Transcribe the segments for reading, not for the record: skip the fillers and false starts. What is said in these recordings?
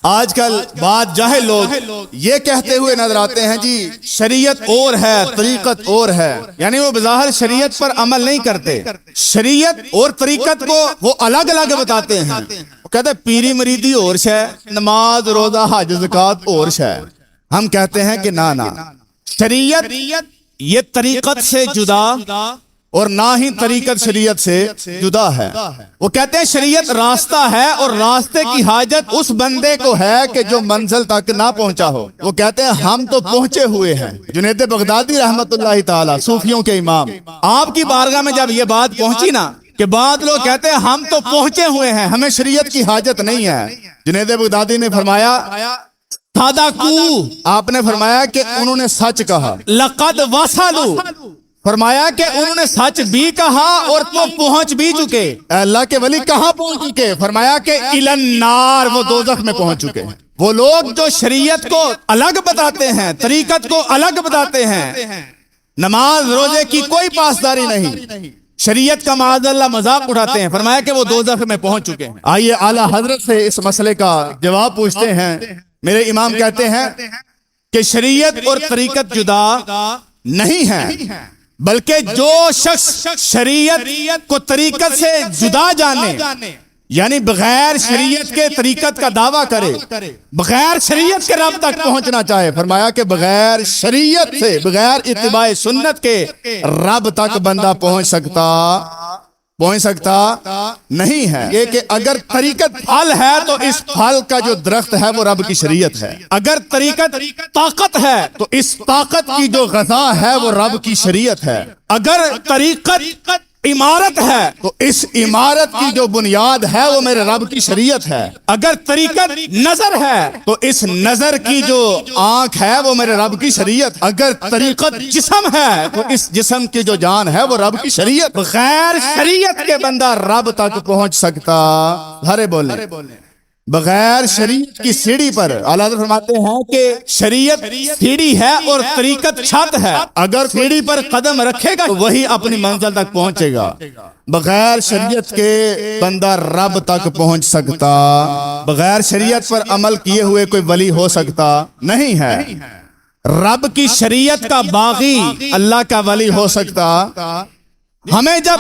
آج کل بعض جاہل لوگ یہ کہتے ہوئے نظر آتے ہیں جی شریعت اور ہے طریقت اور ہے، یعنی وہ بظاہر شریعت پر عمل نہیں کرتے، شریعت اور طریقت کو وہ الگ الگ بتاتے ہیں۔ وہ کہتے ہیں پیری مریدی اور شے، نماز روزہ حج زکات اور شے۔ ہم کہتے ہیں کہ نہ، شریعت یہ طریقت سے جدا اور نہ ہی طریقت شریعت سے جدا ہے۔ وہ کہتے ہیں شریعت راستہ ہے اور راستے کی حاجت اس بندے کو ہے کہ جو منزل تک نہ پہنچا ہو۔ وہ کہتے ہیں ہم تو پہنچے ہوئے ہیں۔ جنید بغدادی رحمت اللہ تعالی صوفیوں کے امام، آپ کی بارگاہ میں جب یہ بات پہنچی نا کہ بعض لوگ کہتے ہیں ہم تو پہنچے ہوئے ہیں، ہمیں شریعت کی حاجت نہیں ہے، جنید بغدادی نے فرمایا صدقوا، آپ نے فرمایا کہ انہوں نے سچ کہا، لقد وصلوا، فرمایا کہ انہوں نے سچ بھی کہا اور وہ پہنچ بھی چکے۔ اللہ کے ولی کہاں پہنچ چکے؟ فرمایا کہ الی النار، وہ دوزخ میں پہنچ چکے ہیں۔ وہ لوگ جو شریعت کو الگ بتاتے ہیں، طریقت کو الگ بتاتے ہیں، نماز روزے کی کوئی پاسداری نہیں، شریعت کا معاذ اللہ مذاق اٹھاتے ہیں، فرمایا کہ وہ دوزخ میں پہنچ چکے ہیں۔ آئیے اعلی حضرت سے اس مسئلے کا جواب پوچھتے ہیں۔ میرے امام کہتے ہیں کہ شریعت اور طریقت جدا نہیں ہے، بلکہ جو شخص شریعت کو طریقت سے جدا جانے، یعنی بغیر شریعت کے طریقت کا دعویٰ کرے، بغیر شریعت کے رب تک پہنچنا چاہے، فرمایا کہ بغیر شریعت سے، بغیر اتباع سنت کے رب تک بندہ پہنچ سکتا نہیں ہے۔ یہ کہ اگر طریقت پھل ہے تو اس پھل کا جو درخت ہے وہ رب کی شریعت ہے، اگر طریقت طاقت ہے تو اس طاقت کی جو غذا ہے وہ رب کی شریعت ہے، اگر طریقت عمارت ہے تو اس عمارت کی جو بنیاد ہے وہ میرے رب کی شریعت ہے، اگر طریقت نظر ہے تو اس نظر کی جو آنکھ ہے وہ میرے رب کی شریعت، اگر طریقت جسم ہے تو اس جسم کی جو جان ہے وہ رب کی شریعت۔ بغیر شریعت کے بندہ رب تک پہنچ سکتا، ہرے بولے بغیر شریعت کی سیڑھی پر، اعلیٰ حضرت فرماتے ہیں کہ شریعت سیڑھی ہے اور طریقت چھت ہے، اگر سیڑھی پر قدم رکھے گا وہی اپنی منزل تک پہنچے گا۔ بغیر شریعت کے بندہ رب تک پہنچ سکتا، بغیر شریعت پر عمل کیے ہوئے کوئی ولی ہو سکتا نہیں ہے۔ رب کی شریعت کا باغی اللہ کا ولی ہو سکتا۔ ہمیں جب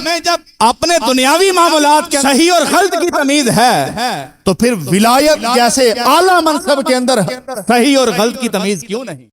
اپنے دنیاوی معاملات کے صحیح اور غلط کی تمیز ہے تو پھر ولایت جیسے اعلیٰ منصب کے اندر صحیح اور غلط کی تمیز کیوں نہیں؟